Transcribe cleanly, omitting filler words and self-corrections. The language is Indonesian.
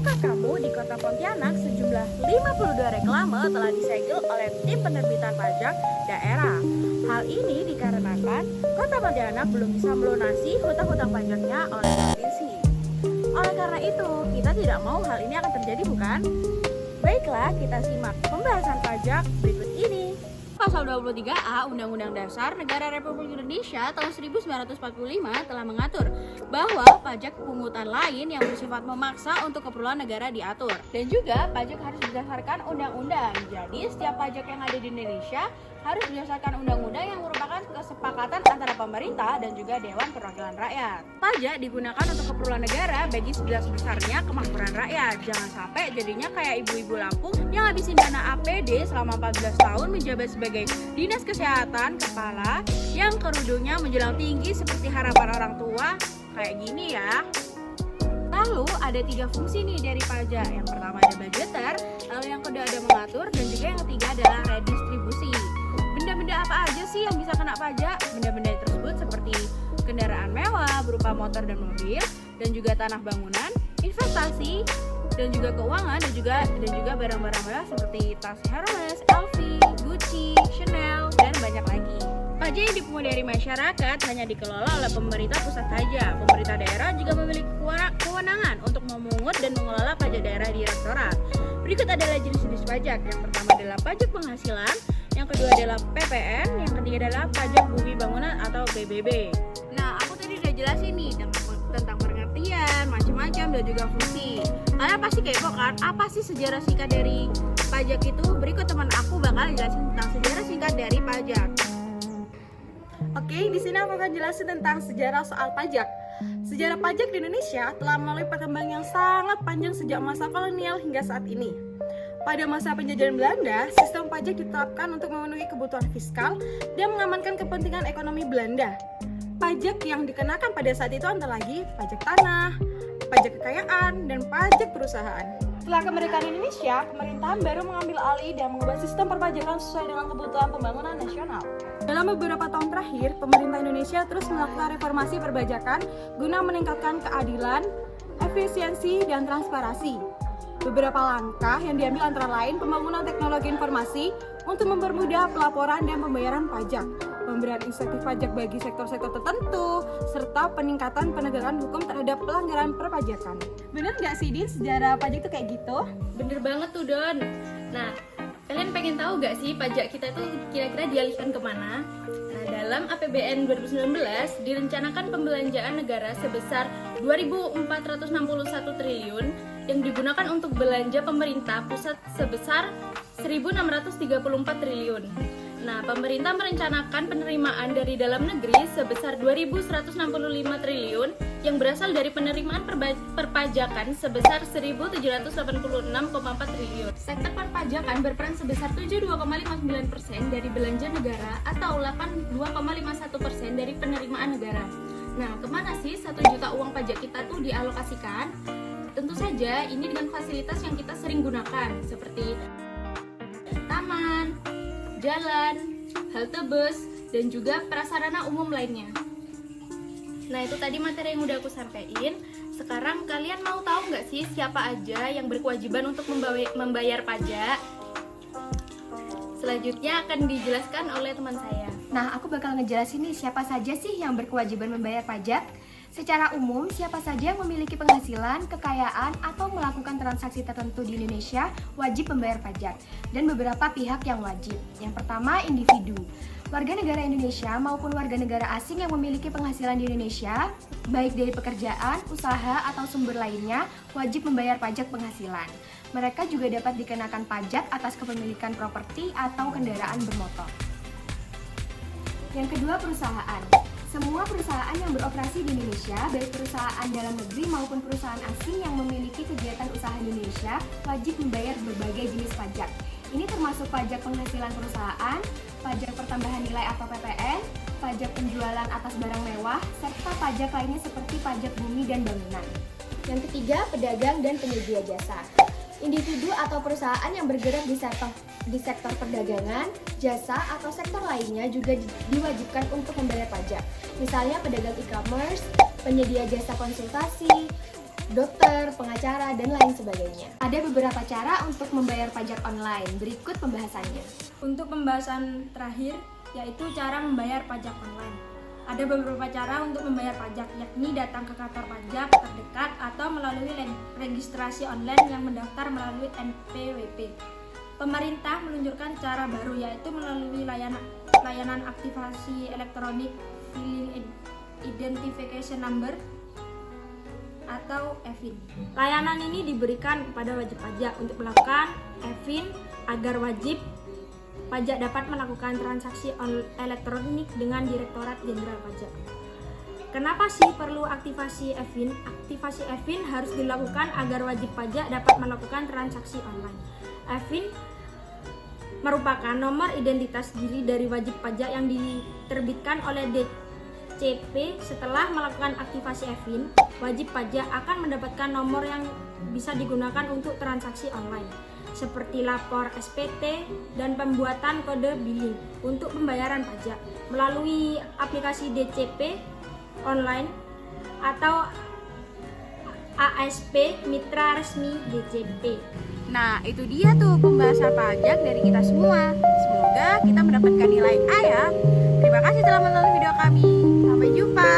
Tahukah kamu di Kota Pontianak sejumlah 52 reklame telah disegel oleh tim penerbitan pajak daerah. Hal ini dikarenakan Kota Pontianak belum bisa melunasi hutang-hutang pajaknya oleh provinsi. Oleh karena itu, kita tidak mau hal ini akan terjadi, bukan? Baiklah, kita simak pembahasan pajak berikut ini. Pasal 23A Undang-Undang Dasar Negara Republik Indonesia tahun 1945 telah mengatur bahwa pajak pungutan lain yang bersifat memaksa untuk keperluan negara diatur. Dan juga pajak harus berdasarkan undang-undang. Jadi setiap pajak yang ada di Indonesia harus berdasarkan undang-undang yang merupakan kesepakatan antara pemerintah dan juga Dewan Perwakilan Rakyat. Pajak digunakan untuk keperluan negara bagi sebesar-besarnya kemakmuran rakyat. Jangan sampai jadinya kayak ibu-ibu Lampung yang habisin dana APD selama 14 tahun menjabat sebagai Dinas Kesehatan Kepala yang kerudungnya menjulang tinggi seperti harapan orang tua kayak gini ya. Lalu ada 3 fungsi nih dari pajak. Yang pertama ada budgeter, lalu yang kedua ada mengatur, dan juga yang ketiga adalah redistribusi. Benda-benda apa aja sih yang bisa kena pajak? Benda-benda tersebut seperti kendaraan mewah berupa motor dan mobil, dan juga tanah bangunan, investasi, dan juga keuangan, dan juga barang-barang mewah seperti tas Hermes, LV, Gucci, Chanel, dan banyak lagi. Pajak yang dipungut dari masyarakat hanya dikelola oleh pemerintah pusat saja. Pemerintah daerah juga memiliki kewenangan untuk memungut dan mengelola pajak daerah di direktorat. Berikut adalah jenis-jenis pajak. Yang pertama adalah pajak penghasilan, yang kedua adalah PPN, yang ketiga adalah pajak bumi bangunan atau PBB. Nah, aku tadi udah jelasin nih tentang pengertian, macam-macam, dan juga fungsi. Kalian pasti kepo kan, apa sih sejarah singkat dari pajak itu? Berikut teman aku bakal jelasin tentang sejarah singkat dari pajak. Oke, di sini aku akan jelasin tentang sejarah soal pajak. Sejarah pajak di Indonesia telah melalui perkembangan yang sangat panjang sejak masa kolonial hingga saat ini. Pada masa penjajahan Belanda, sistem pajak ditetapkan untuk memenuhi kebutuhan fiskal dan mengamankan kepentingan ekonomi Belanda. Pajak yang dikenakan pada saat itu antara lain pajak tanah, pajak kekayaan, dan pajak perusahaan. Setelah kemerdekaan Indonesia, pemerintahan baru mengambil alih dan mengubah sistem perpajakan sesuai dengan kebutuhan pembangunan nasional. Dalam beberapa tahun terakhir, pemerintah Indonesia terus melakukan reformasi perpajakan guna meningkatkan keadilan, efisiensi, dan transparansi. Beberapa langkah yang diambil antara lain pembangunan teknologi informasi untuk mempermudah pelaporan dan pembayaran pajak, pemberian insentif pajak bagi sektor-sektor tertentu, serta peningkatan penegakan hukum terhadap pelanggaran perpajakan. Bener nggak sih, Din, sejarah pajak itu kayak gitu? Bener banget tuh, Don. Nah, kalian pengen tahu nggak sih pajak kita tuh kira-kira dialihkan kemana? Nah, dalam APBN 2019 direncanakan pembelanjaan negara sebesar 2.461 triliun yang digunakan untuk belanja pemerintah pusat sebesar 1.634 triliun. Nah, pemerintah merencanakan penerimaan dari dalam negeri sebesar 2.165 triliun yang berasal dari penerimaan perpajakan sebesar 1.786,4 triliun. Sektor perpajakan berperan sebesar 72,59% dari belanja negara atau 82,51% dari penerimaan negara. Nah, kemana sih 1 juta uang pajak kita tuh dialokasikan? Tentu saja ini dengan fasilitas yang kita sering gunakan seperti taman, jalan, halte bus, dan juga prasarana umum lainnya. Nah, itu tadi materi yang udah aku sampaikan. Sekarang kalian mau tahu nggak sih siapa aja yang berkewajiban untuk membayar pajak? Selanjutnya akan dijelaskan oleh teman saya. Nah, aku bakal ngejelasin nih siapa saja sih yang berkewajiban membayar pajak. Secara umum, siapa saja yang memiliki penghasilan, kekayaan, atau melakukan transaksi tertentu di Indonesia wajib membayar pajak. Dan beberapa pihak yang wajib. Yang pertama, individu. Warga negara Indonesia maupun warga negara asing yang memiliki penghasilan di Indonesia, baik dari pekerjaan, usaha, atau sumber lainnya, wajib membayar pajak penghasilan. Mereka juga dapat dikenakan pajak atas kepemilikan properti atau kendaraan bermotor. Yang kedua, perusahaan. Semua perusahaan yang beroperasi di Indonesia, baik perusahaan dalam negeri maupun perusahaan asing yang memiliki kegiatan usaha di Indonesia, wajib membayar berbagai jenis pajak. Ini termasuk pajak penghasilan perusahaan, pajak pertambahan nilai atau PPN, pajak penjualan atas barang mewah, serta pajak lainnya seperti pajak bumi dan bangunan. Yang ketiga, pedagang dan penyedia jasa. Individu atau perusahaan yang bergerak di sektor perdagangan, jasa, atau sektor lainnya juga diwajibkan untuk membayar pajak. Misalnya pedagang e-commerce, penyedia jasa konsultasi, dokter, pengacara, dan lain sebagainya. Ada beberapa cara untuk membayar pajak online. Berikut pembahasannya. Untuk pembahasan terakhir, yaitu cara membayar pajak online. Ada beberapa cara untuk membayar pajak, yakni datang ke kantor pajak terdekat atau melalui registrasi online yang mendaftar melalui NPWP. Pemerintah meluncurkan cara baru, yaitu melalui layanan aktivasi elektronik Filing Identification Number atau EVIN. Layanan ini diberikan kepada wajib pajak untuk melakukan EVIN agar wajib pajak dapat melakukan transaksi elektronik dengan Direktorat Jenderal Pajak. Kenapa sih perlu aktivasi EVIN? Aktivasi EVIN harus dilakukan agar wajib pajak dapat melakukan transaksi online. EVIN merupakan nomor identitas diri dari wajib pajak yang diterbitkan oleh DCP. Setelah melakukan aktivasi EVIN, wajib pajak akan mendapatkan nomor yang bisa digunakan untuk transaksi online, seperti lapor SPT dan pembuatan kode billing untuk pembayaran pajak melalui aplikasi DCP online atau ASP Mitra Resmi DCP. Nah, itu dia tuh pembahasan pajak dari kita semua. Semoga kita mendapatkan nilai A ya. Terima kasih telah menonton video kami. Sampai jumpa.